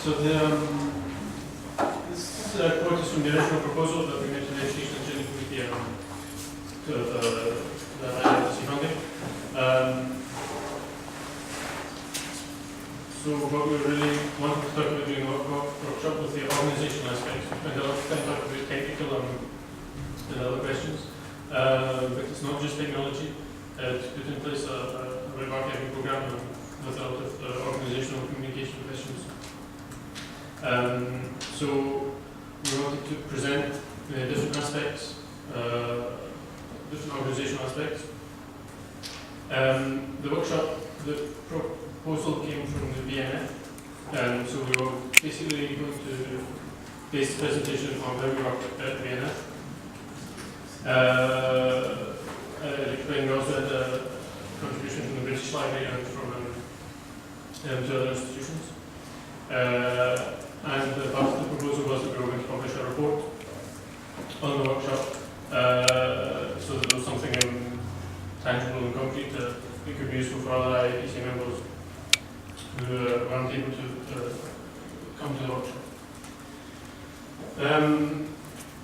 So this quote is from the original proposal that we made to the Education and Training Committee to the IFC funding. So what we really wanted to talk about during the workshop was the organizational aspects. We spent a lot of time talking about technical and other questions, but it's not just technology. To put in place a web archiving program with a lot of organizational communication questions. So we wanted to present different aspects, different organizational aspects. The workshop, the proposal came from the BnF, so we were basically going to base the presentation on how we work at BnF. We also had a contribution from the British Library and from two other institutions. And part of the proposal was that we were going to publish a report on the workshop, so that there was something tangible and concrete that could be useful for other IAPC members who weren't able to come to the workshop.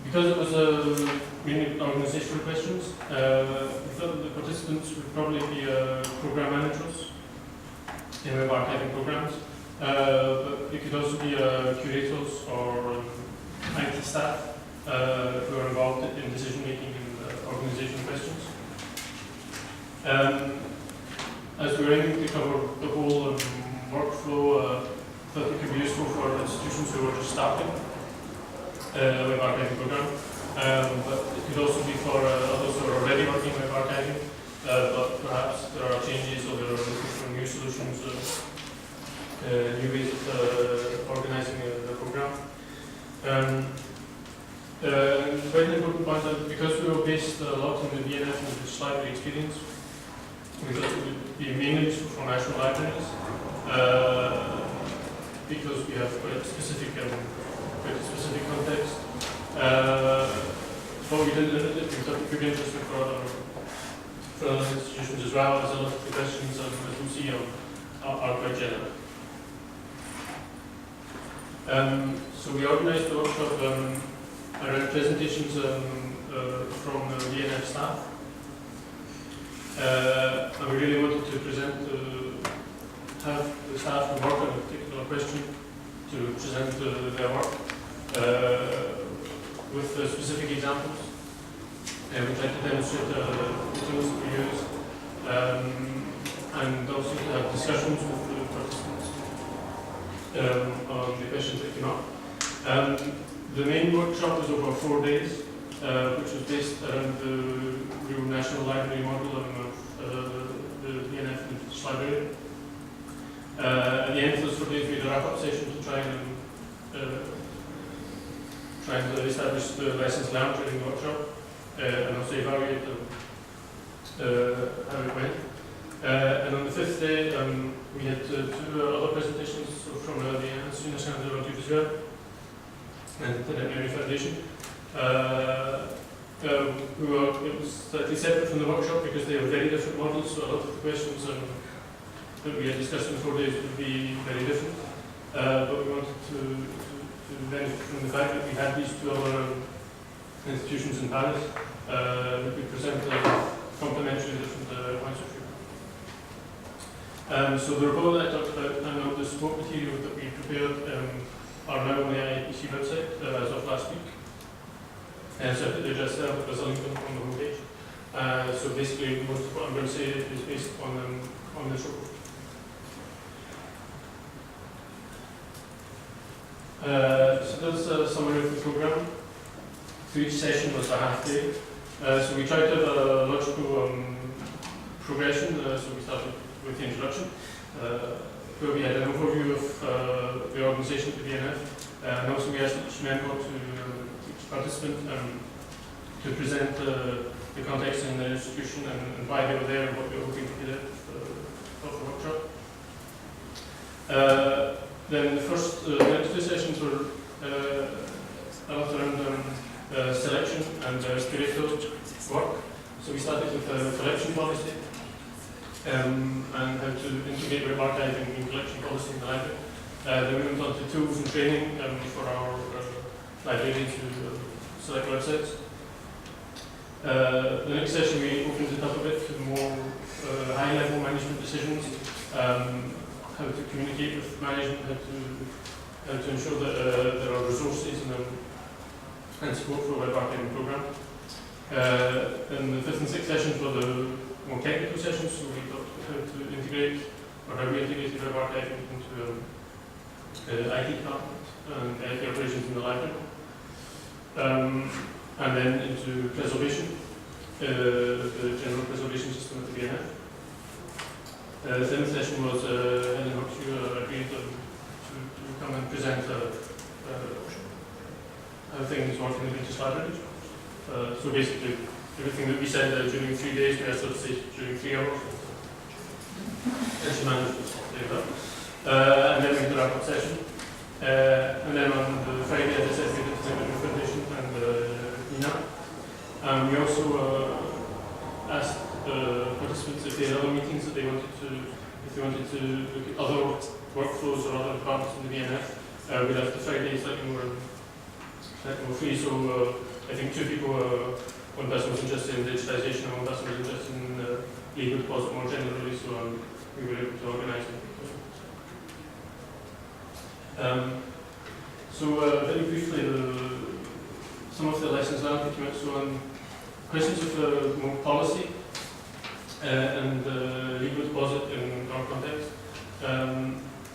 Because it was mainly organizational questions, we thought that the participants would probably be program managers in web archiving programs, but it could also be curators or IT staff who are involved in decision making and organizational questions. As we're aiming to cover the whole workflow, I thought it could be useful for institutions who are just starting web archiving program, but it could also be for others who are already working web archiving, but perhaps there are changes or they're looking for new solutions, new ways of organizing the program. Quite an important point that because we were based a lot on the BnF and the British Library experience, we thought it would be mainly useful for national libraries, because we have quite a specific context. But we thought it could be interesting for other institutions as well, as a lot of the questions, as we'll see, are quite general. So we organized the workshop around presentations from the BnF staff. And we really wanted to present, have the staff who work on a particular question to present their work with specific examples. We tried to demonstrate the tools that we use, and also to have discussions with the participants on the questions that came up. The main workshop was over 4 days, which was based around the new National Library model of the BnF and the British Library. At the end of those 4 days, we had a wrap-up session to try and establish the lessons learned during the workshop, and also evaluate how it went. And on the 5th day, we had two other presentations from the Institut National de l'Audiovisuel and the Internet Memory Foundation. It was slightly separate from the workshop because they were very different models, so a lot of the questions that we had discussed in 4 days would be very different. But we wanted to benefit from the fact that we had these two other institutions in Paris that could present complementary different points of view. So the report that I talked about and the support material that we prepared are now on the IAPC website as of last week. So I put the address there, but there's a link on the homepage. So basically, most of what I'm going to say is based on this report. So that's a summary of the program. So each session was a half day. So we tried to have a logical progression. So we started with the introduction, where we had an overview of the organisation of the BnF, and also we asked each member each participant to present the context in the institution and why they were there and what they were hoping to get out of the workshop. Then the first next two sessions were a lot around selection and curator work. So we started with a collection policy and how to integrate web archiving in collection policy in the library. Then we moved on to tools and training for our library to select websites. The next session we opened it up a bit to more high-level management decisions, how to communicate with management, how to ensure that there are resources and support for a web archiving program. And the fifth and sixth sessions were the more technical sessions, so we talked about how to integrate, or how we integrated web archiving into IT department and IT operations in the library. And then into preservation, the general preservation system at the BnF. The seventh session was Helen Hoxu agreed to come and present how things work in the British Library. So basically, everything that we said during 3 days, we had to say during 3 hours. And she managed to say that. And then we had the wrap-up session. And then on the Friday, as I said, we did the Foundation and Nina. We also asked participants if they had other meetings that they wanted to, if they wanted to look at other workflows or other departments in the BnF. We left the Friday slightly more free, so I think 2 people, one person was interested in digitization and one person was interested in legal deposit more generally, so we were able to organize it. Very briefly, some of the lessons learned that came out. So on questions of more policy and legal deposit in our context,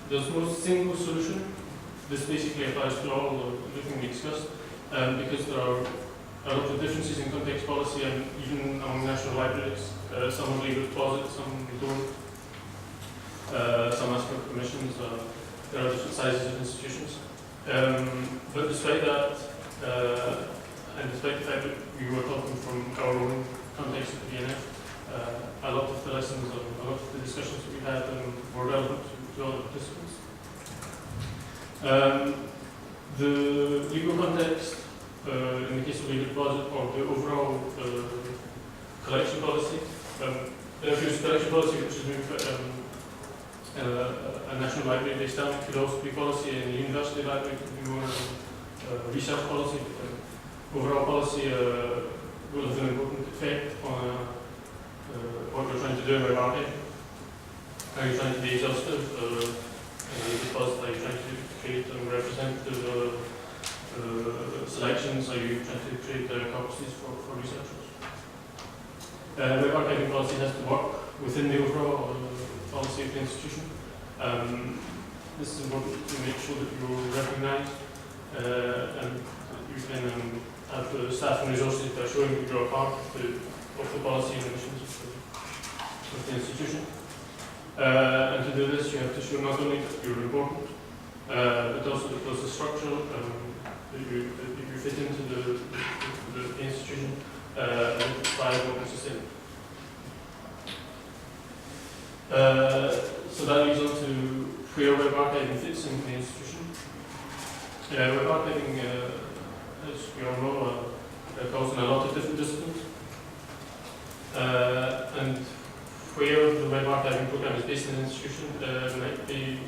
there's no single solution. This basically applies to all of everything we discussed, because there are a lot of differences in context policy and even among national libraries. Some have legal deposit, some don't. Some ask for permissions. There are different sizes of institutions. But despite that, and despite the fact that we were talking from our own context at the BnF, a lot of the lessons and a lot of the discussions that we had were relevant to all the participants. The legal context, in the case of legal deposit, or the overall collection policy, if it was collection policy which is moved a national library based down, it could also be policy in the university library, it could be more research policy. Overall policy will have an important effect on what we're trying to do in web archiving. Are you trying to be exhaustive? Because are you trying to create representative selections? Are you trying to create corpuses for researchers? Web archiving policy has to work within the overall policy of the institution. This is important to make sure that you're recognised and you can have the staff and resources by showing that you're a part of the policy and missions of the institution. And to do this, you have to show not only that you're important, but also that there's a structure that you fit into the institution and it's viable and sustainable. So that leads on to where web archiving fits into the institution. Web archiving, as we all know, falls in a lot of different disciplines. And where the web archiving program is based in an institution might be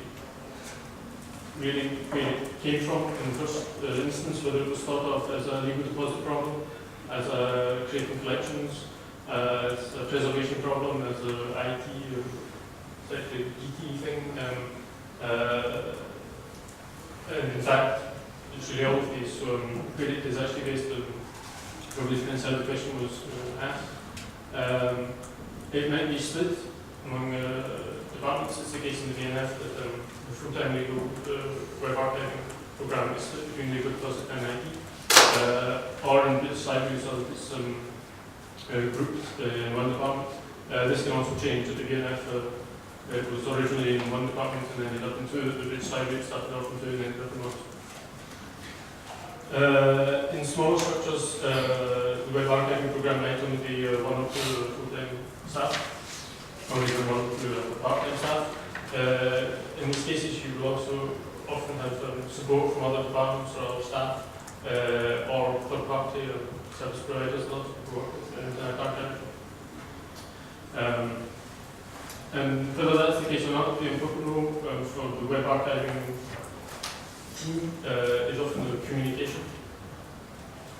really where it came from in the first instance, whether it was thought of as a legal deposit problem, as a creating collections, as a preservation problem, as a IT slightly geeky thing. And in fact, it's really all of these. So where it is actually based, probably depends how the question was asked. It might be split among departments. It's the case in the BnF that the full-time legal web archiving program is split between legal deposit and IT. Or in British libraries, it's grouped in one department. This can also change at the BnF. It was originally in one department and then ended up in 2. The British Library started off in 2 and ended up in 1. In smaller structures, the web archiving program might only be 1 or 2 full-time staff, or even 1 or 2 part-time staff. In these cases, you will also often have support from other departments or other staff, or third-party service providers, lots of people work with archiving. And whether that's the case or not, the important role for the web archiving team is often the communication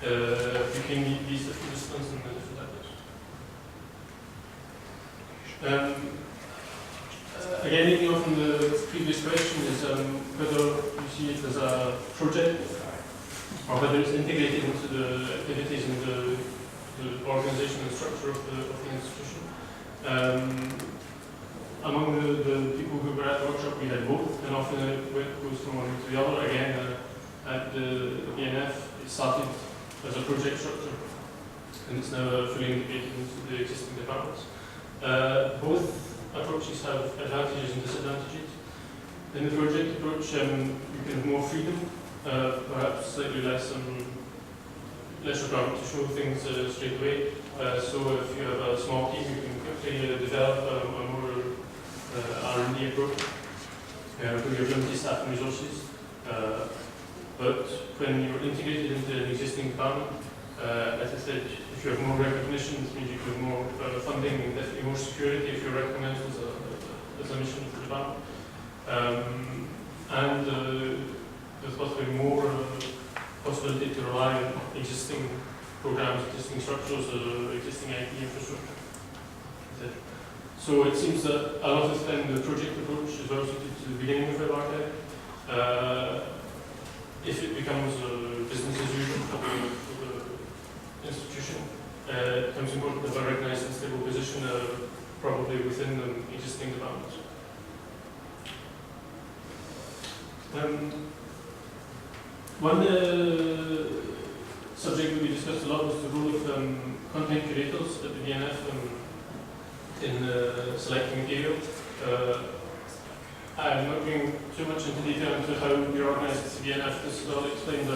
between these different disciplines and the different actors. Again, leading on from the previous question is whether you see it as a project or whether it's integrated into the activities and the organisation and structure of the institution. Among the people who were at the workshop, we had both, and often it goes from one to the other. Again, at the BnF, it started as a project structure, and it's now fully integrated into the existing departments. Both approaches have advantages and disadvantages. In the project approach, you can have more freedom, perhaps slightly less requirement to show things straight away. So if you have a small team, you can quickly develop a more R&D approach, where you're limited staff and resources. But when you're integrated into an existing department, as I said, if you have more recognition, it means you have more funding and definitely more security if you're recognized as a mission for the department. And there's possibly more possibility to rely on existing programs, existing structures, existing IT infrastructure. So it seems that a lot of the time the project approach is well suited to the beginning of Web Archive. If it becomes business as usual for the institution, it becomes important to have a recognized and stable position probably within the existing departments. One subject that we discussed a lot was the role of content curators at the BnF in selecting material. I'm not going too much into detail into how we organise the BnF. This is all explained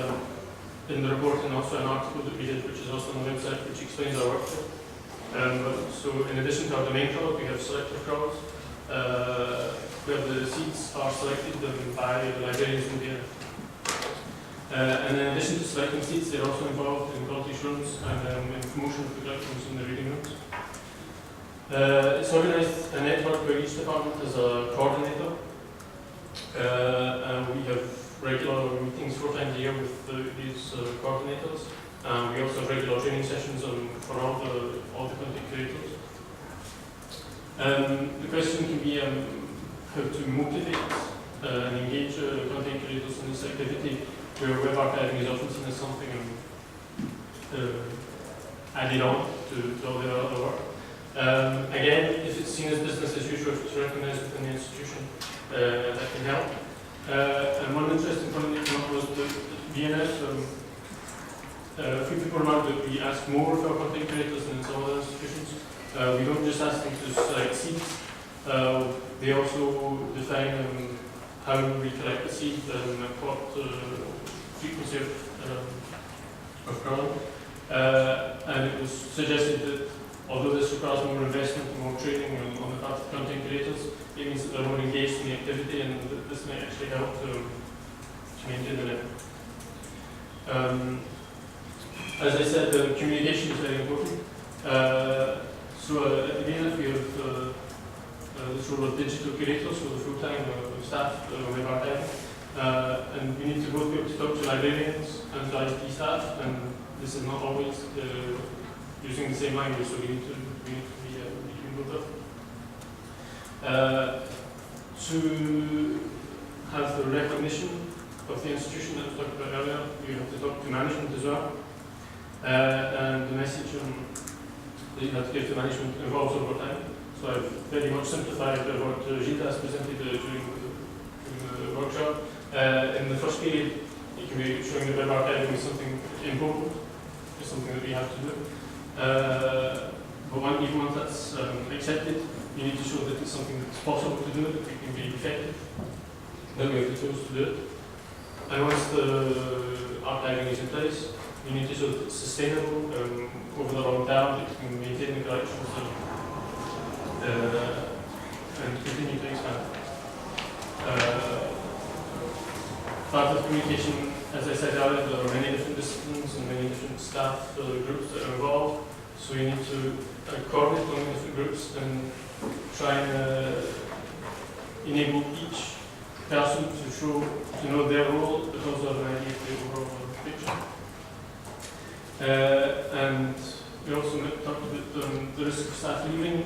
in the report and also an article that we did, which is also on the website, which explains our workshop. So in addition to our domain crawl, we have selective crawls, where the seats are selected by the librarians in BnF. And in addition to selecting seats, they're also involved in quality assurance and in promotion of the collections in the reading rooms. It's organised a network where each department has a coordinator, and we have regular meetings 4 times a year with these coordinators. We also have regular training sessions for all the content creators. The question can be how to motivate and engage content creators in this activity, where web archiving is often seen as something added on to all the other work. Again, if it's seen as business as usual, if it's recognised within the institution, that can help. And one interesting point that came up was the BnF. A few people remarked that we ask more of our content creators than in some other institutions. We don't just ask them to select seeds. They also define how we collect the seed and what frequency of crawling. And it was suggested that although this requires more investment and more training on the part of content creators, it means that they're more engaged in the activity, and this may actually help to maintain the network. As I said, communication is very important. So at the BnF we have this role of digital curators for the full-time staff web archiving, and we need to both be able to talk to librarians and to IT staff, and this is not always using the same language, so we need to be both of them. To have the recognition of the institution that I was talking about earlier, you have to talk to management as well. And the message that you have to give to management evolves over time. So I've very much simplified what Gilles has presented during the workshop. In the first period, you can be showing that web archiving is something important, it's something that we have to do. But even once that's accepted, you need to show that it's something that's possible to do, that it can be effective. Then we have the tools to do it. And once the archiving is in place, you need to show that it's sustainable over the long term, that you can maintain the collections and continue to expand. Part of communication, as I said earlier, there are many different disciplines and many different staff groups that are involved. So you need to coordinate among different groups, and try and enable each person to know their role, but also have an idea of the overall picture. And we also talked about the risk of staff leaving,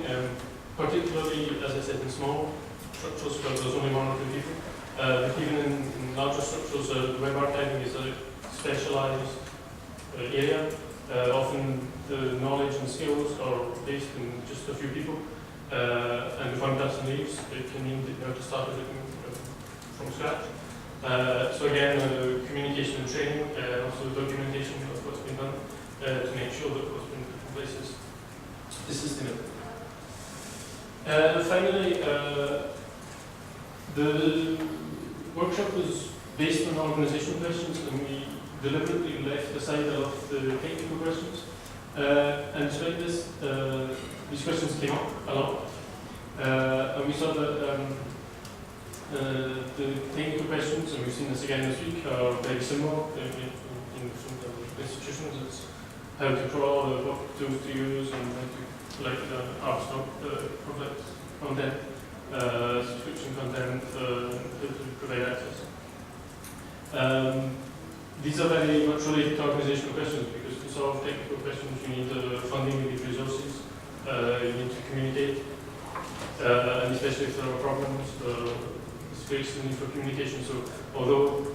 particularly, as I said, in small structures where there's only one or two people. But even in larger structures, the web archiving is a specialized area. Often the knowledge and skills are based in just a few people. And if one person leaves, it can mean that you have to start everything from scratch. So again, communication and training, also documentation of what's been done to make sure that what's been put in place is sustainable. Finally, the workshop was based on organizational questions, and we deliberately left aside a lot of the technical questions. And despite this, these questions came up a lot. And we saw that the technical questions, and we've seen this again this week, are very similar in different institutions. It's how to crawl, what tools to use, and how to collect RSTOP content, subscription content, how to provide access. These are very much related to organizational questions, because to solve technical questions you need funding, you need resources, you need to communicate, and especially if there are problems, there's the need for communication. So although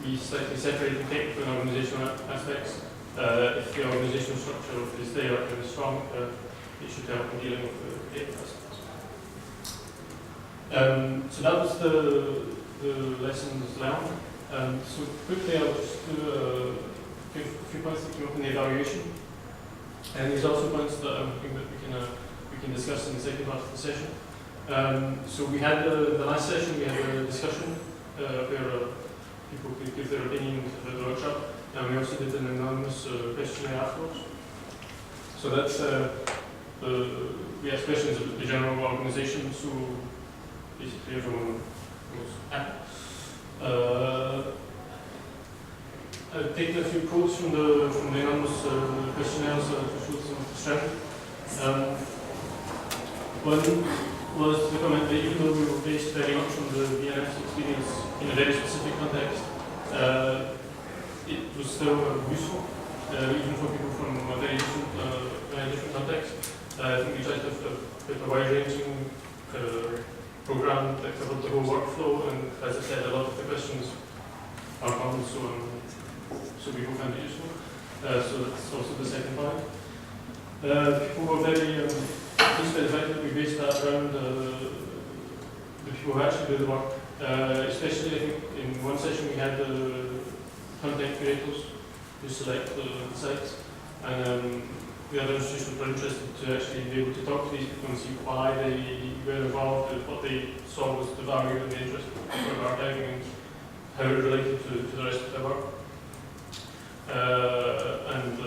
we slightly separate the technical and organizational aspects, if the organizational structure is there and is strong, it should help in dealing with the technical aspects. So that was the lessons learned. So quickly I'll just do a few points that came up in the evaluation. And these are also points that I'm hoping that we can discuss in the second part of the session. So we had the last session, we had a discussion where people could give their opinions about the workshop, and we also did an anonymous questionnaire afterwards. So that's we asked questions about the general organization, so basically everyone was happy. I've taken a few quotes from the anonymous questionnaires to show some of the strength. One was the comment that even though we were based very much on the BnF's experience in a very specific context, it was still useful, even for people from a very different context. I think we tried to have a wide-ranging program that covered the whole workflow, and as I said, a lot of the questions are common, so people find it useful. So that's also the second point. People were very pleased by the fact that we based that around the people who actually do the work. Especially, I think, in one session we had the content creators who select the sites, and the other institutions were interested to actually be able to talk to these people and see why they were involved, and what they saw was the value and the interest of archiving, and how it related to the rest of their work. And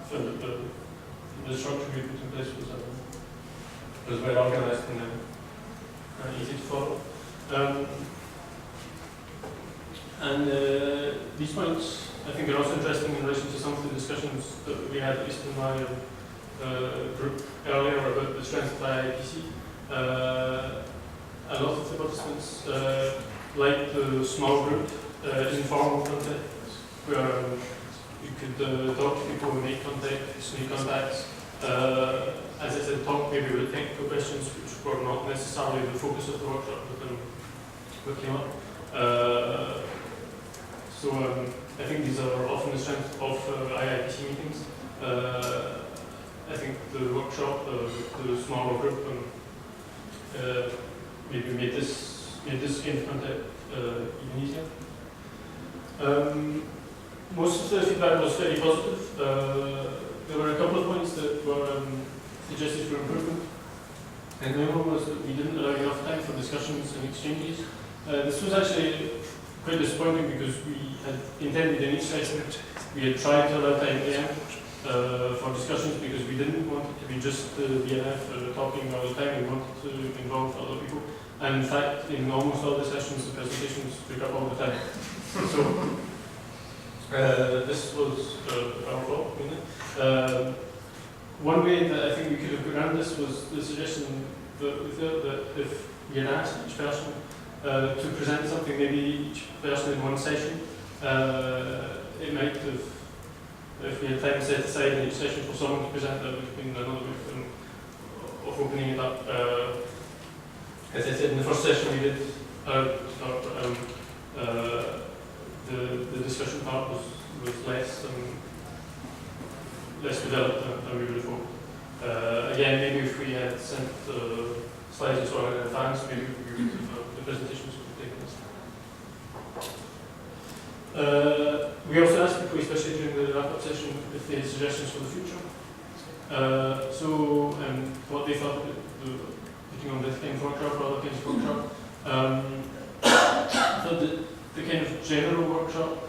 found that the structure we put in place was well organized and easy to follow. These points, I think, are also interesting in relation to some of the discussions that we had, at least in my group earlier, about the strength of IIPC. A lot of the participants like the small group, informal context, where you could talk to people and make contacts, new contacts. As I said, talk maybe with technical questions which were not necessarily the focus of the workshop, but then what came up. So I think these are often the strength of IIPC meetings. I think the workshop, the smaller group, maybe made this kind of contact even easier. Most of the feedback was very positive. There were a couple of points that were suggested for improvement. And the other one was that we didn't allow enough time for discussions and exchanges. This was actually quite disappointing, because we had intended in each session, we had tried to allow time at the end for discussions, because we didn't want it to be just BnF talking all the time. We wanted to involve other people. And in fact, in almost all the sessions, the presentations took up all the time. So this was our fault, really. one way that I think we could have got around this was the suggestion that we thought that if we had asked each person to present something, maybe each person in one session, it might have, if we had time set aside in each session for someone to present, that would have been another way of opening it up. As I said, in the first session we did, the discussion part was less developed than we would have hoped. Again, maybe if we had sent slides and so on in advance, maybe we would have, the presentations would have taken us. We also asked people, especially during the wrap-up session, if they had suggestions for the future. What they thought of putting on this kind of workshop or other kinds of workshop. I thought that the kind of general workshop,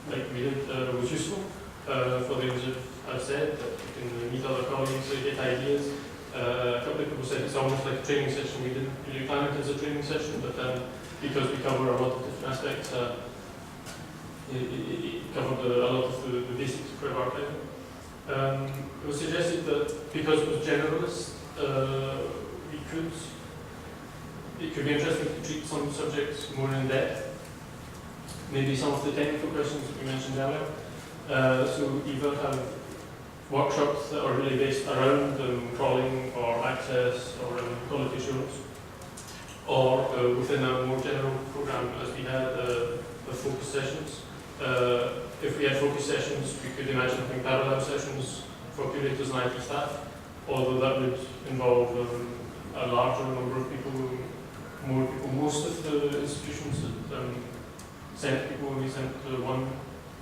like we did, was useful for those who have said that you can meet other colleagues, get ideas. A couple of people said it's almost like a training session. We didn't really plan it as a training session, but because we cover a lot of different aspects, it covered a lot of the basics of archiving. It was suggested that because it was generalist, it could be interesting to treat some subjects more in depth. Maybe some of the technical questions that we mentioned earlier. So either have workshops that are really based around crawling or access or quality assurance, or within a more general program as we had the focus sessions. If we had focus sessions, we could imagine having parallel sessions for curators and IT staff, although that would involve a larger number of people, more people. Most of the institutions that sent people, we sent one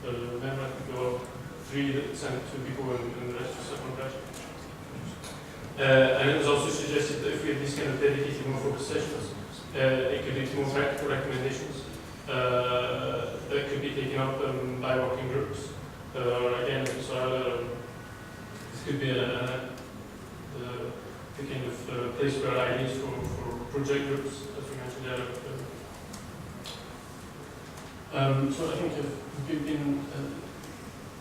member, I think there were 3 that sent 2 people and the rest was subcontracted. And it was also suggested that if we had these kind of dedicated more focused sessions, it could lead to more practical recommendations that could be taken up by working groups. Again, as we saw earlier, this could be the kind of place where ideas for project groups, as we mentioned earlier. So I think we've been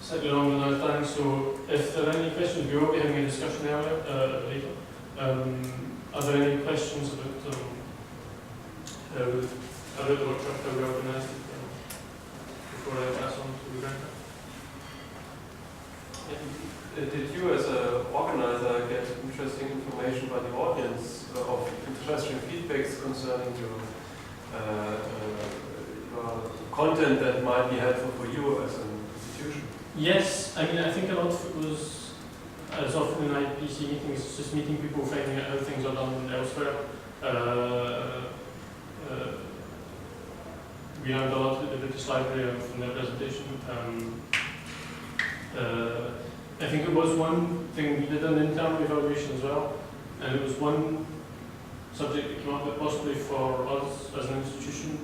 slightly long on our time, so if there are any questions, we will be having a discussion later. Are there any questions about the workshop that we organised before I pass on to Rebecca? Did you, as an organizer, get interesting information by the audience of interesting feedbacks concerning your content that might be helpful for you as an institution? Yes, I mean, I think a lot of it was, as often in IPC meetings, just meeting people, finding out how things are done elsewhere. We learned a lot at the British Library from their presentation. I think it was one thing, we did an internal evaluation as well, and it was one subject that came up that possibly for us as an institution,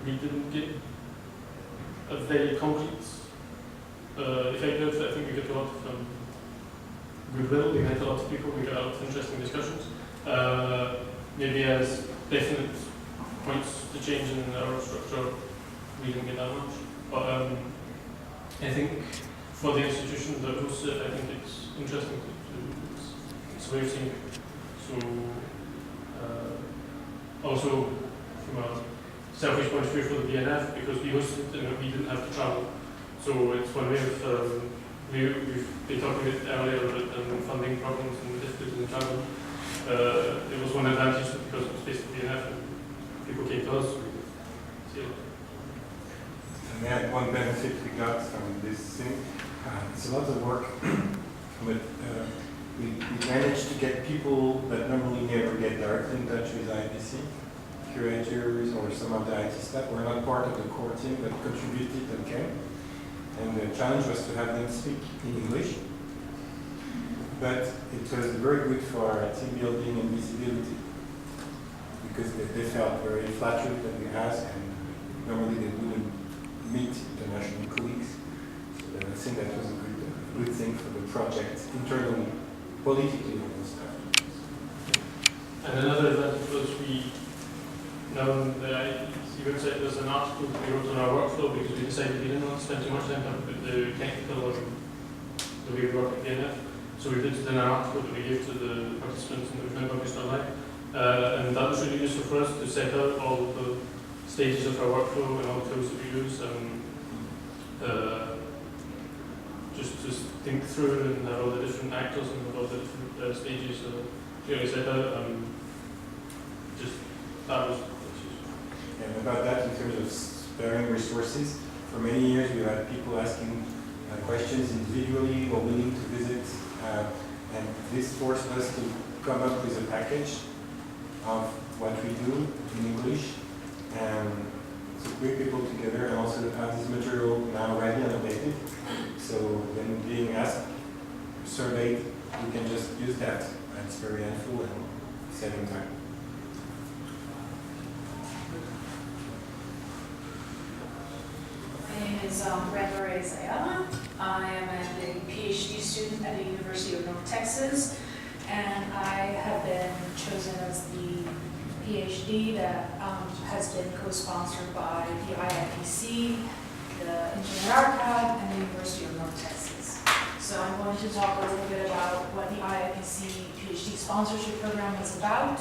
we didn't get a very concrete effective. I think we got a lot of goodwill, we met a lot of people, we got a lot of interesting discussions. Maybe as definite points to change in our structure, we didn't get that much. But I think for the institution that hosts it, I think it's interesting it's a way of seeing it. So also from a selfish point of view for the BnF, because we hosted it and we didn't have to travel. So it's one way of, we've been talking a bit earlier about funding problems and difficulties in travel. It was one advantage because it was based at BnF and people came to us. So we could see it. And then one benefit we got from this thing, it's a lot of work, but we managed to get people that normally never get directly in touch with IPC, curators or some of the IT staff were not part of the core team but contributed and came. And the challenge was to have them speak in English. But it was very good for our team building and visibility because they felt very flattered that we asked, and normally they wouldn't meet international colleagues. So I think that was a good thing for the project internally, politically and stuff. And another advantage was we known the IPC website, there's an article that we wrote on our workflow because we decided we didn't want to spend too much time talking about the technical or the way we work at BnF. So we put it in an article that we gave to the participants in the Open Education Online. And that was really useful for us to set out all of the stages of our workflow and all the tools that we use. Just think through and have all the different actors and all the different stages clearly set out. Just that was useful. And about that, in terms of sparing resources, for many years we've had people asking questions individually or willing to visit, and this forced us to come up with a package of what we do in English, and to bring people together and also have this material now ready and updated. So when being asked, surveyed, we can just use that. And it's very helpful and saving time. My name is Brenda Zayama. I am a PhD student at the University of North Texas, and I have been chosen as the PhD that has been co-sponsored by the IIPC, the Engineering Archive, and the University of North Texas. So I'm going to talk a little bit about what the IIPC PhD sponsorship program is about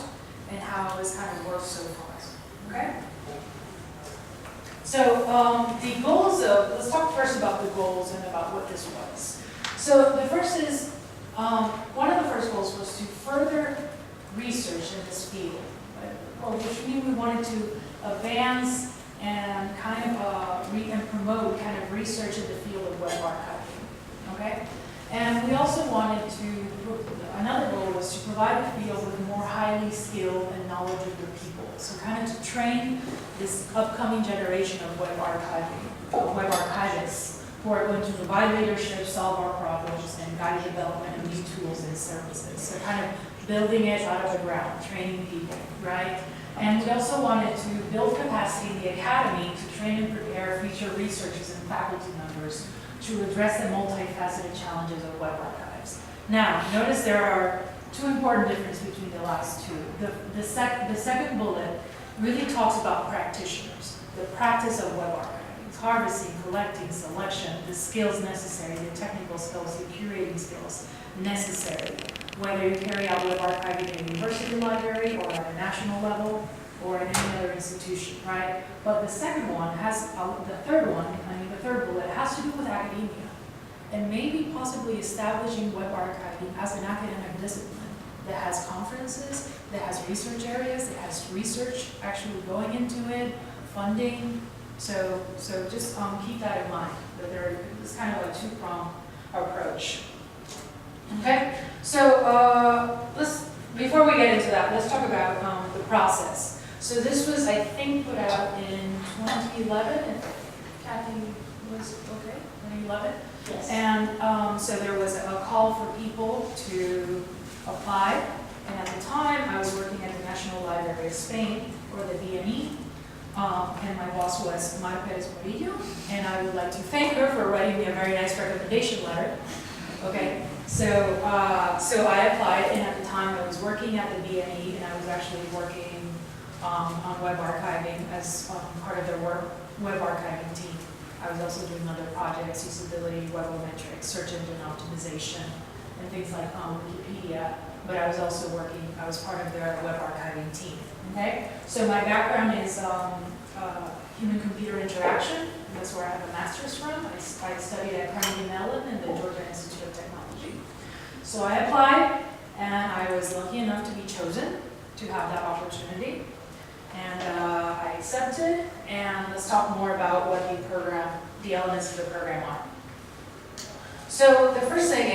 and how it's kind of worked so far. Okay? So the goals of, let's talk first about the goals and about what this was. So the first is, one of the first goals was to further research in this field, which means we wanted to advance and kind of and promote kind of research in the field of web archiving, okay? And we also wanted to, another goal was to provide the field with more highly skilled and knowledgeable people. So kind of to train this upcoming generation of web archivists who are going to provide leadership, solve our problems, and guide the development of new tools and services. So kind of building it out of the ground, training people, right? And we also wanted to build capacity in the academy to train and prepare future researchers and faculty members to address the multifaceted challenges of web archives. Now, notice there are two important differences between the last two. The second bullet really talks about practitioners, the practice of web archiving, harvesting, collecting, selection, the skills necessary, the technical skills, the curating skills necessary, whether you carry out web archiving in a university library or at a national level or in any other institution, right? But the second one has, the third bullet has to do with academia and maybe possibly establishing web archiving as an academic discipline that has conferences, that has research areas, that has research actually going into it, funding. So just keep that in mind, that it's kind of a two-pronged approach. Okay, so before we get into that, let's talk about the process. So this was, I think, put out in 2011, if Kathy was okay, 2011? Yes. And so there was a call for people to apply, and at the time I was working at the National Library of Spain, or the BNE, and my boss was Mar Perez Murillo, and I would like to thank her for writing me a very nice recommendation letter. Okay, so I applied, and at the time I was working at the BNE, and I was actually working on web archiving as part of their web archiving team. I was also doing other projects, usability, webometrics, search engine optimization, and things like Wikipedia, but I was also I was part of their web archiving team, okay? So my background is human-computer interaction, and that's where I have a master's from. I studied at Carnegie Mellon and the Georgia Institute of Technology. So I applied, and I was lucky enough to be chosen to have that opportunity. And I accepted, and let's talk more about what the elements of the program are. So the first thing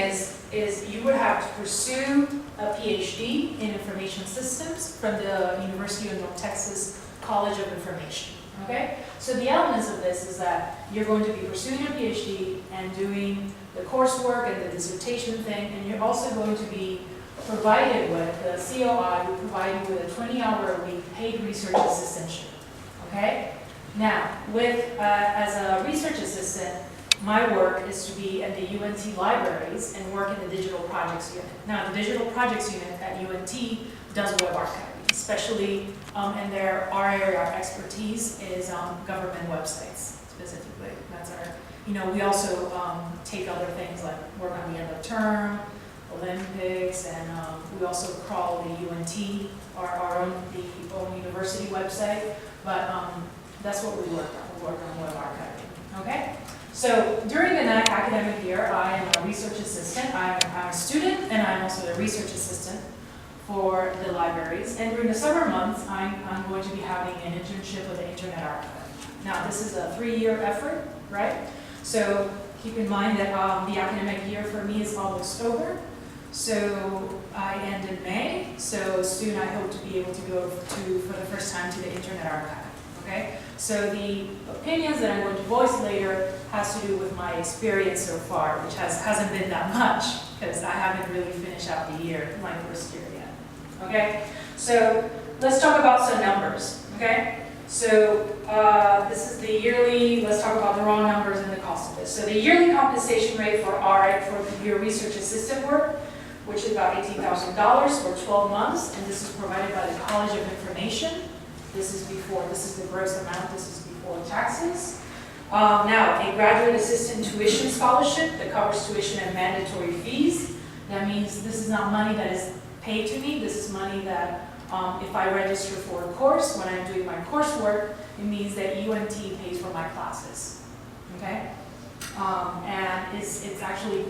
is you would have to pursue a PhD in information systems from the University of North Texas College of Information, okay? So the elements of this is that you're going to be pursuing a PhD and doing the coursework and the dissertation thing, and you're also going to be provided with, the COI will provide you with a 20-hour-a-week paid research assistantship, okay? Now, as a research assistant, my work is to be at the UNT libraries and work in the digital projects unit. Now, the digital projects unit at UNT does web archiving, especially, and our area of expertise is government websites, specifically. That's our, we also take other things like work on the end of term, Olympics, and we also crawl the UNT, our own university website. But that's what we work on. We work on web archiving. Okay. So during the academic year, I am a research assistant. I'm a student, and I'm also a research assistant for the libraries. And during the summer months, I'm going to be having an internship with the Internet Archive. Now, this is a 3-year effort, right? So keep in mind that the academic year for me is almost over. So I end in May. So soon I hope to be able to go for the first time to the Internet Archive. Okay? So the opinions that I'm going to voice later has to do with my experience so far, which hasn't been that much because I haven't really finished out the year, my first year yet. Okay? So let's talk about some numbers. Okay? So this is the yearly, let's talk about the raw numbers and the cost of this. So the yearly compensation rate for your research assistant work, which is about $18,000 for 12 months, and this is provided by the College of Information. This is the gross amount, this is before taxes. Now, a graduate assistant tuition scholarship that covers tuition and mandatory fees. That means this is not money that is paid to me, this is money that if I register for a course, when I'm doing my coursework, it means that UNT pays for my classes, okay? And it's actually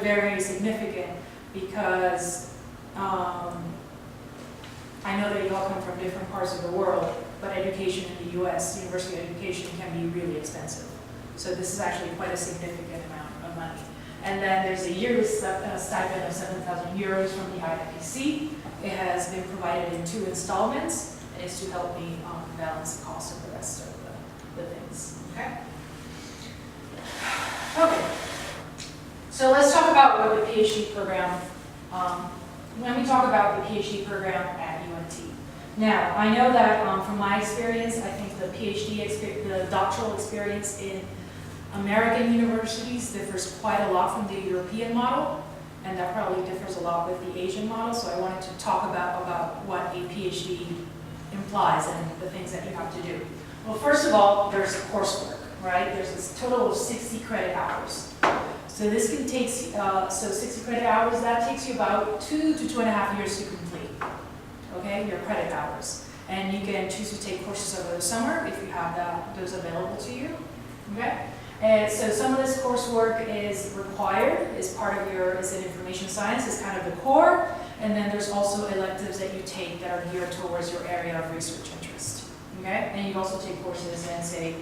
very significant because I know that you all come from different parts of the world, but education in the US, university education, can be really expensive. So this is actually quite a significant amount of money. And then there's a yearly stipend of 7,000 euros from the IFPC. It has been provided in 2 installments, and it's to help me balance the cost of the rest of the things. Okay? Okay. So let's talk about what the PhD program, when we talk about the PhD program at UNT. Now, I know that from my experience, I think the PhD experience, the doctoral experience in American universities differs quite a lot from the European model, and that probably differs a lot with the Asian model, so I wanted to talk about what a PhD implies and the things that you have to do. Well, first of all, there's coursework, right? There's this total of 60 credit hours. So this can take, 60 credit hours, that takes you about 2 to 2.5 years to complete, okay, your credit hours. And you can choose to take courses over the summer if you have those available to you, okay? And so some of this coursework is required, is part of is in information science, is kind of the core, and then there's also electives that you take that are geared towards your area of research interest, okay? And you also take courses in, say,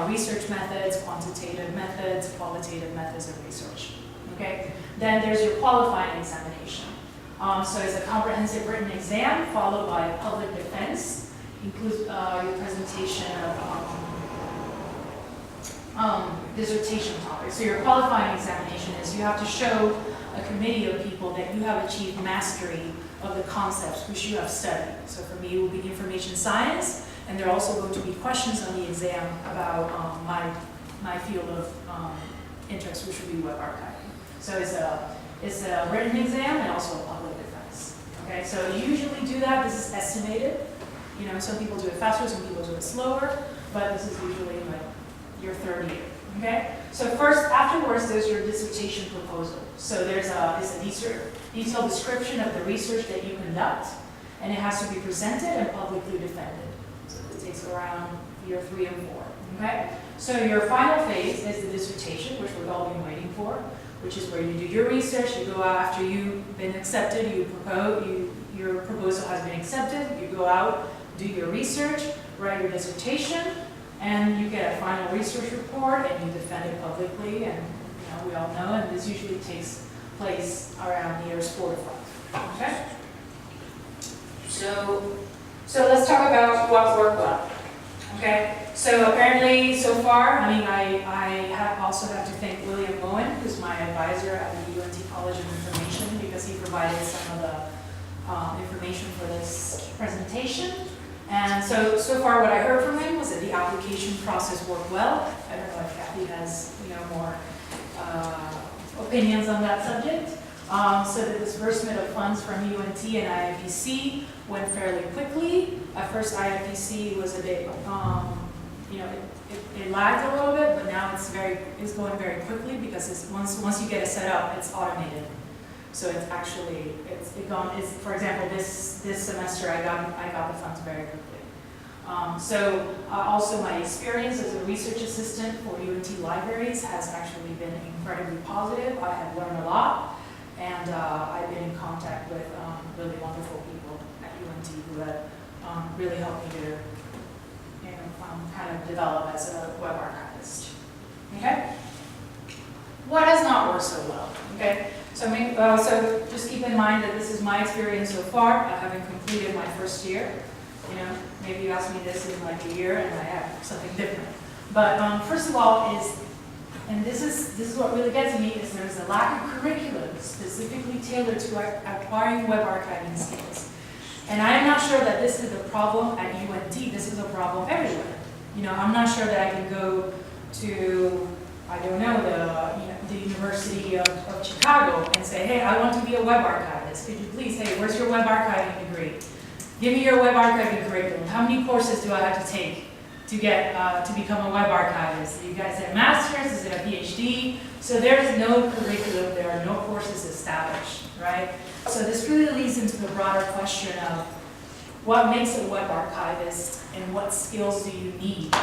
research methods, quantitative methods, qualitative methods of research, okay? Then there's your qualifying examination. So it's a comprehensive written exam followed by a public defense, includes your presentation of dissertation topics. So your qualifying examination is you have to show a committee of people that you have achieved mastery of the concepts which you have studied. So for me, it will be information science, and there are also going to be questions on the exam about my field of interest, which would be web archiving. So it's a written exam and also a public defense. Okay, so you usually do that. This is estimated. You know, some people do it faster, some people do it slower, but this is usually like your 3rd year. Okay, so afterwards, there's your dissertation proposal. So there's a detailed description of the research that you conduct, and it has to be presented and publicly defended. So it takes around year 3 and 4. Okay, so your final phase is the dissertation, which we've all been waiting for, which is where you do your research. You go out after you've been accepted. Your proposal has been accepted. You go out, do your research, write your dissertation, and you get a final research report, and you defend it publicly. And we all know, and this usually takes place around years 4 to 5. Okay. So let's talk about what worked well. Okay. So apparently, so far, I also have to thank William Moen, who's my advisor at the UNT College of Information, because he provided some of the information for this presentation. And so far what I heard from him was that the application process worked well. I don't know if Kathy has more opinions on that subject. So the disbursement of funds from UNT and IFPC went fairly quickly. At first IFPC was a bit, it lagged a little bit, but now it's going very quickly because once you get it set up, it's automated. So it's actually, for example, this semester I got the funds very quickly. Also my experience as a research assistant for UNT libraries has actually been incredibly positive. I have learned a lot, and I've been in contact with really wonderful people at UNT who have really helped me to kind of develop as a web archivist. Okay? What has not worked so well? Okay? So just keep in mind that this is my experience so far. I haven't completed my first year. You know, maybe you ask me this in like a year and I have something different. But first of all and this is what really gets me, is there's a lack of curriculum specifically tailored to acquiring web archiving skills. And I am not sure that this is a problem at UNT. This is a problem everywhere. You know, I'm not sure that I can go to, I don't know, the University of Chicago and say, hey, I want to be a web archivist. Could you please, hey, where's your web archiving degree? Give me your web archiving curriculum. How many courses do I have to take to get to become a web archivist? You guys have a master's, is it a PhD? So there's no curriculum, there are no courses established, right? So this really leads into the broader question of what makes a web archivist and what skills do you need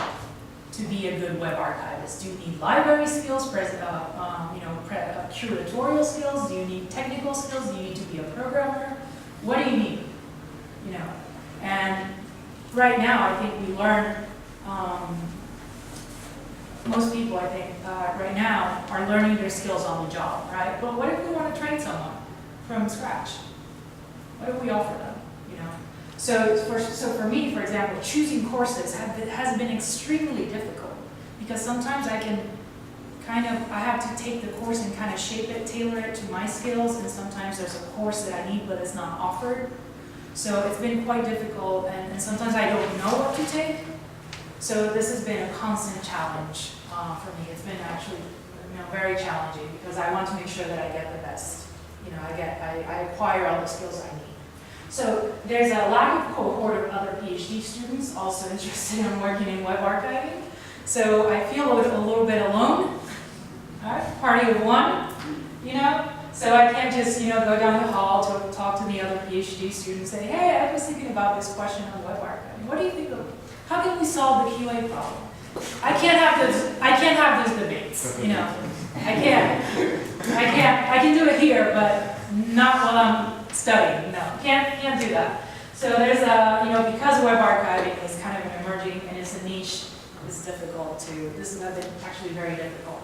to be a good web archivist? Do you need library skills, curatorial skills? Do you need technical skills? Do you need to be a programmer? What do you need? You know, and right now I think we learn, most people I think right now are learning their skills on the job, right? But what if we want to train someone from scratch? What if we offer them, you know? So for me, for example, choosing courses has been extremely difficult because sometimes I have to take the course and kind of shape it, tailor it to my skills, and sometimes there's a course that I need but it's not offered. So it's been quite difficult, and sometimes I don't know what to take. So this has been a constant challenge for me. It's been actually, very challenging because I want to make sure that I get the best. You know, I acquire all the skills I need. So there's a lack of cohort of other PhD students also interested in working in web archiving. So I feel a little bit alone. All right, party of one, you know. So I can't just, go down the hall to talk to the other PhD students and say, hey, I was thinking about this question on web archiving. What do you think of, how can we solve the QA problem? I can't have those debates, I can do it here, but not while I'm studying, no, can't do that. So there's because web archiving is kind of an emerging and it's a niche, it's difficult this has been actually very difficult.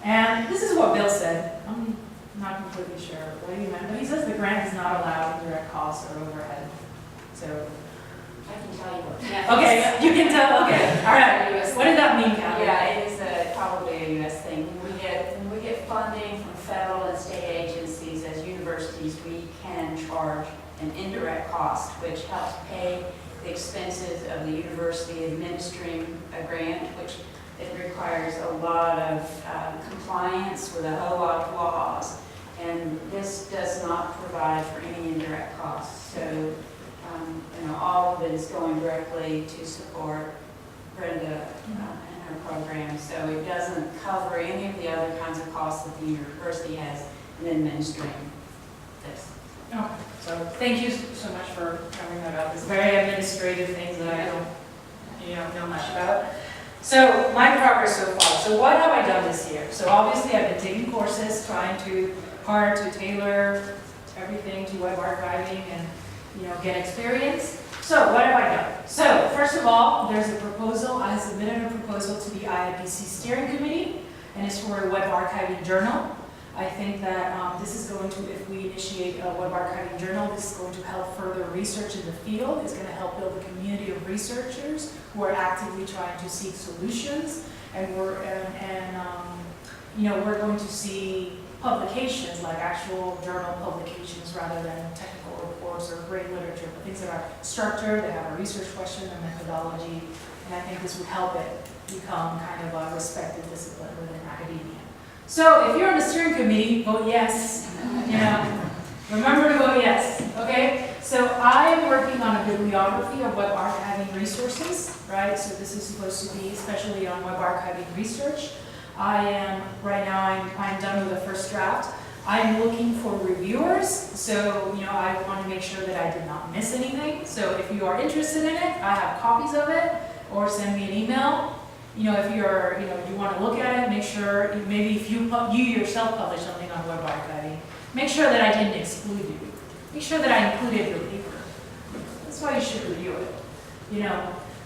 And this is what Bill said. I'm not completely sure what he meant, but he says the grant is not allowed direct costs or overhead. So I can tell you what. yeah. Okay, you can tell. Okay, all right. What does that mean, Callie? Yeah, it is probably a U.S. thing. When we get funding from federal and state agencies as universities, we can charge an indirect cost, which helps pay the expenses of the university administering a grant, which it requires a lot of compliance with a whole lot of laws. And this does not provide for any indirect costs. So, all of it is going directly to support Brenda and her program. So it doesn't cover any of the other kinds of costs that the university has in administering this. Okay. So thank you so much for covering that up. It's very administrative things that I don't know much about. So my progress so far. So what have I done this year? So obviously I've been taking courses, trying hard to tailor everything to web archiving and get experience. So what have I done? So first of all, there's a proposal. I submitted a proposal to the IIPC steering committee, and it's for a web archiving journal. I think that this is going to, if we initiate a web archiving journal, this is going to help further research in the field. It's going to help build a community of researchers who are actively trying to seek solutions, and we're going to see publications, like actual journal publications rather than technical reports or great literature, but things that are structured, they have a research question, a methodology, and I think this would help it become kind of a respected discipline within academia. So if you're on the steering committee, vote yes. Remember to vote yes, okay? So I'm working on a bibliography of web archiving resources, right? So this is supposed to be especially on web archiving research. Right now I'm done with the first draft. I'm looking for reviewers, so I want to make sure that I did not miss anything. So if you are interested in it, I have copies of it, or send me an email. If you want to look at it, make sure, maybe if you yourself publish something on web archiving, make sure that I didn't exclude you. Make sure that I included your paper. That's why you should review it.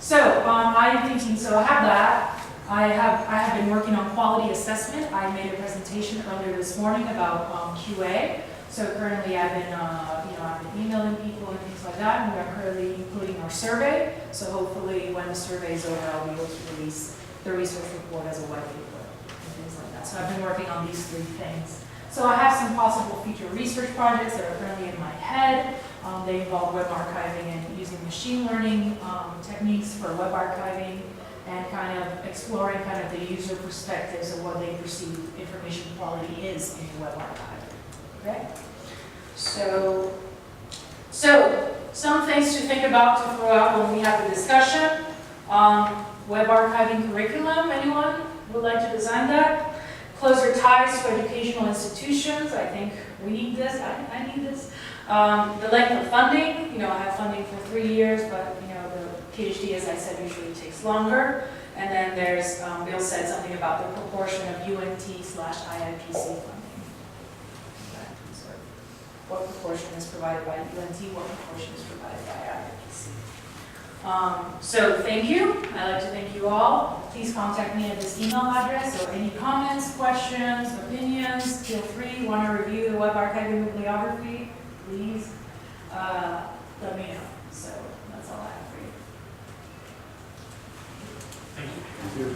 So I'm thinking, so I have that. I have been working on quality assessment. I made a presentation earlier this morning about QA. So currently I've been emailing people and things like that, and we're currently including our survey. So hopefully when the survey is over, I'll be able to release the research report as a white paper and things like that. So I've been working on these 3 things. So I have some possible future research projects that are currently in my head. They involve web archiving and using machine learning techniques for web archiving, and kind of exploring kind of the user perspectives of what they perceive information quality is in the web archive. Okay? So some things to think about to throw out when we have a discussion. Web archiving curriculum, anyone would like to design that? Closer ties to educational institutions, I think we need this, I need this. The length of funding, I have funding for 3 years, but the PhD, as I said, usually takes longer. And then there's, Bill said something about the proportion of UNT/IIPC funding. Okay, so what proportion is provided by UNT, what proportion is provided by IIPC. So thank you. I'd like to thank you all. Please contact me at this email address, or any comments, questions, opinions. Feel free. Want to review the web archiving bibliography? Please let me know. So that's all I have for you. Thank you. Thank you.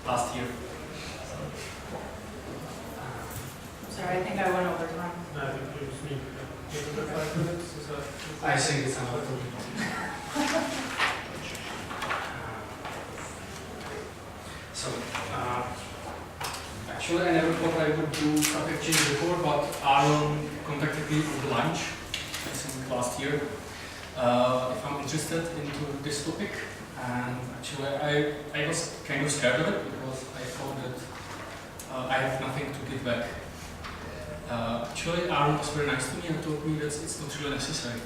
Last year. Sorry, I think I went over time. I think it was me. Give it 5 minutes. Is that? I think it's enough. So, actually, I never thought I would do StaffExchange before, but Aaron contacted me over lunch, I think last year, if I'm interested into this topic. And actually, I was kind of scared of it because I thought that I have nothing to give back. Actually, Aaron was very nice to me and told me that it's not really necessary.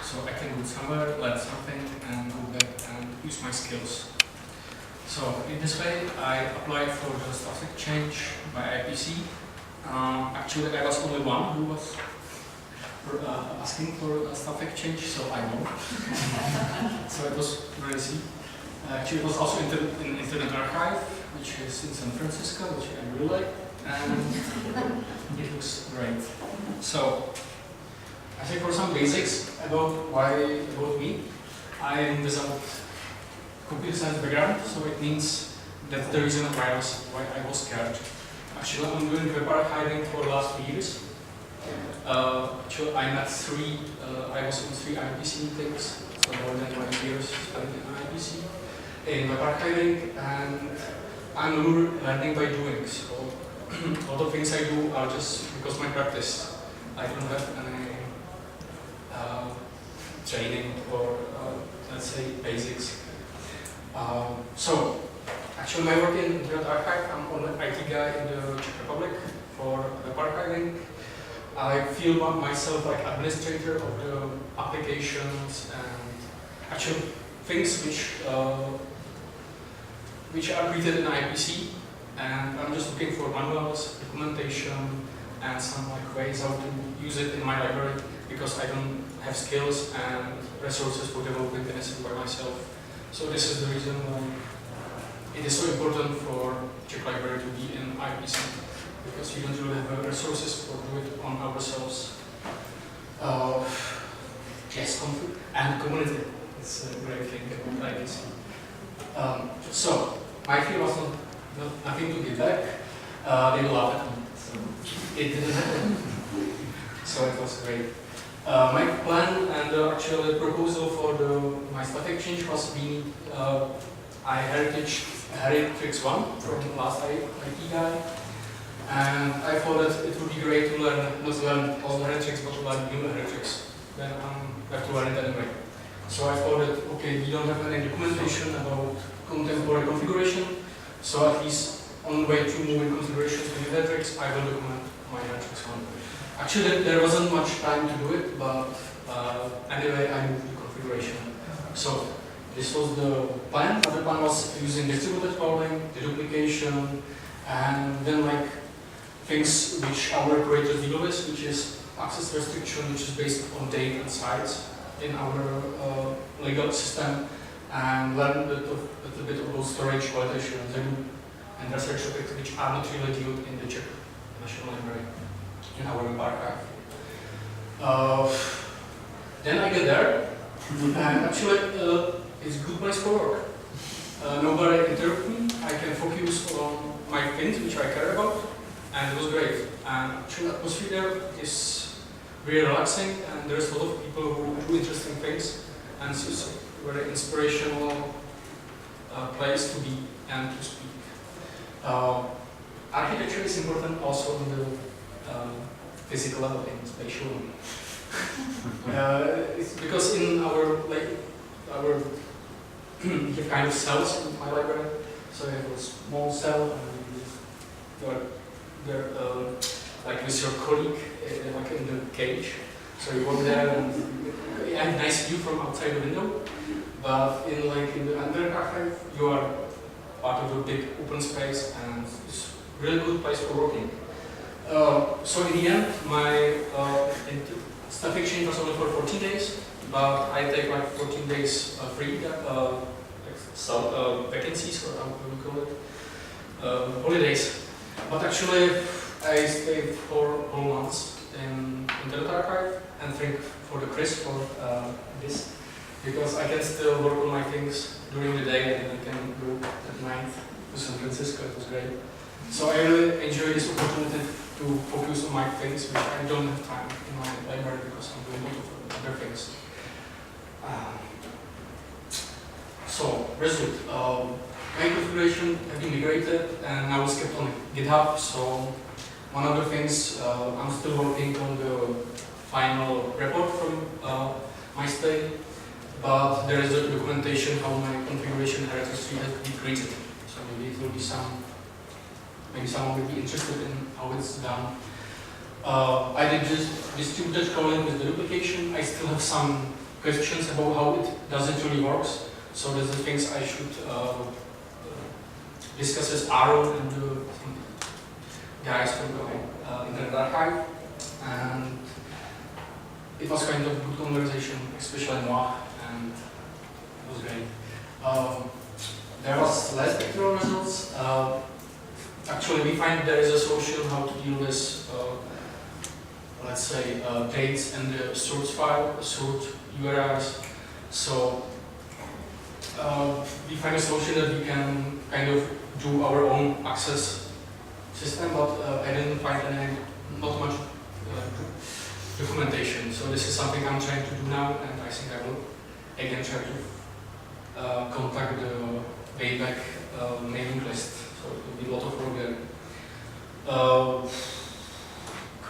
So I can go somewhere, learn something, and go back and use my skills. So in this way, I applied for the StaffExchange by IPC. Actually, I was only one who was asking for a StaffExchange, so I won. So it was very easy. Actually, it was also in Internet Archive, which is in San Francisco, which I really like, and it looks great. So I think for some basics about me, I am without computer science background, so it means that the reason why I was scared. Actually, I'm doing web archiving for the last 3 years. Actually, I was in 3 IPC meetings, so more than 20 years spent in IPC in web archiving, and I'm learning by doing. So a lot of things I do are just because my practice. I don't have any training or let's say basics. So actually, my work in Internet Archive, I'm an IT guy in the Czech Republic for web archiving. I feel myself like administrator of the applications and actual things which are created in IPC, and I'm just looking for manuals, documentation, and some ways how to use it in my library because I don't have skills and resources for developing anything by myself. So this is the reason why it is so important for Czech library to be in IPC, because we don't really have resources for doing it on ourselves. Yes, and community. It's a great thing about IPC. So my fear was nothing to give back. They will laugh at me. So it didn't happen. So it was great. My plan and actually proposal for my StaffExchange was being Heritage 1 from last IT guy. And I thought that it would be great to learn, not to learn all the heretics, but to learn new heretics. Then I have to learn it anyway. So I thought that, okay, we don't have any documentation about contemporary configuration, so at least on the way to moving configurations to new heretics, I will document my heretics one. Actually, there wasn't much time to do it, but anyway, I moved the configuration. So this was the plan. The plan was using distributed crawling, deduplication, and then like things which our operators deal with, which is access restriction, which is based on date and size in our legal system, and learn a little bit of those storage, validation, and research topics which are not really dealt in the Czech National Library in our web archive. Then I get there, and actually it's a good place for work. Nobody interrupted me. I can focus on my things which I care about, and it was great. And actually the atmosphere there is very relaxing, and there's a lot of people who do interesting things, and it's a very inspirational place to be and to speak. Architecture is important also on the physical level, in spatial. It's because in our we have kind of cells in my library. So you have a small cell, and you're like with your colleague, like in the cage. So you work there, and you have a nice view from outside the window. But in the MartinKrpan, you are part of a big open space, and it's a really good place for working. So in the end, my StaffExchange was only for 14 days, but I take like 14 days free, vacancies, or how do we call it, holidays. But actually, I stayed for whole months in the archive, and thank for the Chris for this, because I can still work on my things during the day, and I can go at night to San Francisco. It was great. So I really enjoy this opportunity to focus on my things, which I don't have time in my library because I'm doing a lot of other things. So, result. My configuration has been migrated, and now it's kept on GitHub. So, one of the things, I'm still working on the final report from my stay, but there is a documentation how my configuration registry has to be created. So maybe it will be maybe someone will be interested in how it's done. I did just distributed crawling with the duplication. I still have some questions about how it really works. So there's the things I should discuss with Aaron and the guys from the Internet Archive. And it was kind of good conversation, especially moi, and it was great. There was less technical results. Actually, we find there is a solution how to deal with, let's say, dates and the source file, source URLs. So we find a solution that we can kind of do our own access system, but I didn't find not much documentation. So this is something I'm trying to do now, and I think I will again try to contact the Wayback mailing list. So it will be a lot of work there.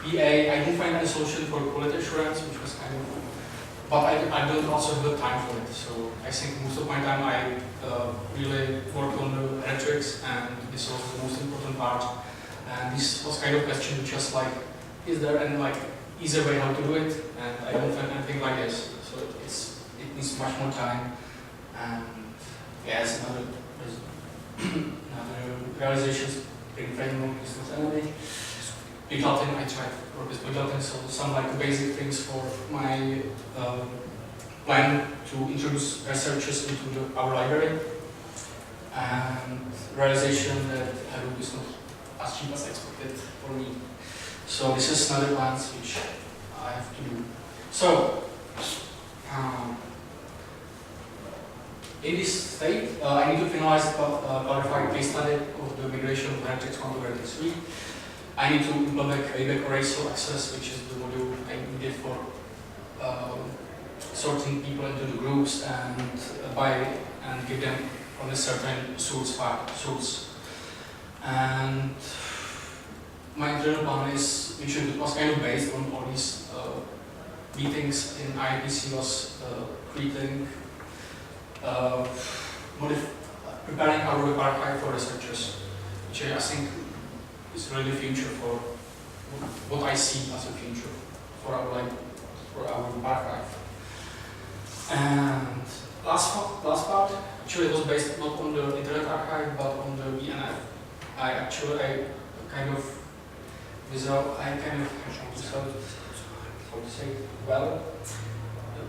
QA, I didn't find any solution for quality assurance, which was kind of, but I don't also have the time for it. So I think most of my time I really work on the metrics, and this was the most important part. And this was kind of question which was like, is there any like easier way how to do it? And I don't find anything like this. So it needs much more time. And yeah, it's another realizations in framework is not only Biglatin. I tried to work with Biglatin, so some like basic things for my plan to introduce researchers into our library, and realization that Hadoop is not as cheap as expected for me. So this is another plan which I have to do. So in this state, I need to finalize qualified case study of the migration of Heretics 1 to Heretics 3. I need to implement Wayback Erasal Access, which is the module I needed for sorting people into the groups and give them on a certain source. And my internal plan is, which was kind of based on all these meetings in IPC, was creating, preparing our web archive for researchers, which I think is really the future for what I see as a future for our web archive. And last part, actually it was based not on the Internet Archive but on the BnF. I kind of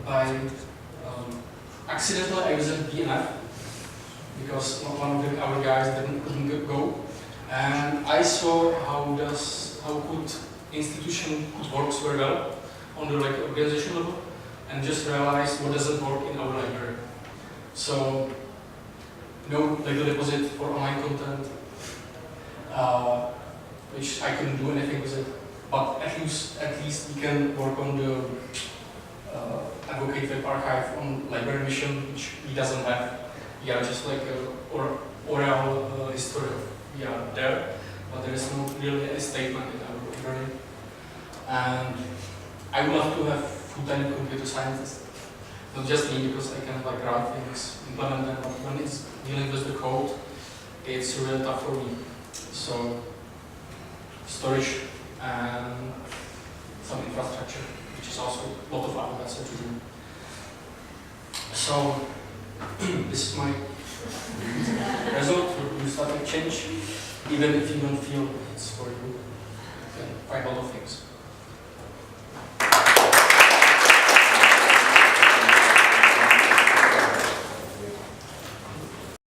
by accidentally I visited BnF because one of our guys couldn't go, and I saw how could institution could work very well on the organization level, and just realized what doesn't work in our library. So no legal deposit for online content, which I couldn't do anything with it. But at least we can work on the advocate web archive on library mission, which he doesn't have. We are just like oral history. We are there, but there is not really a statement in our library. And I would love to have full-time computer scientists, not just me, because I can write things, implement them, but when it's dealing with the code, it's really tough for me. So storage and some infrastructure, which is also a lot of other research to do. So this is my result for StaffExchange. Even if you don't feel it's for you, you can find a lot of things.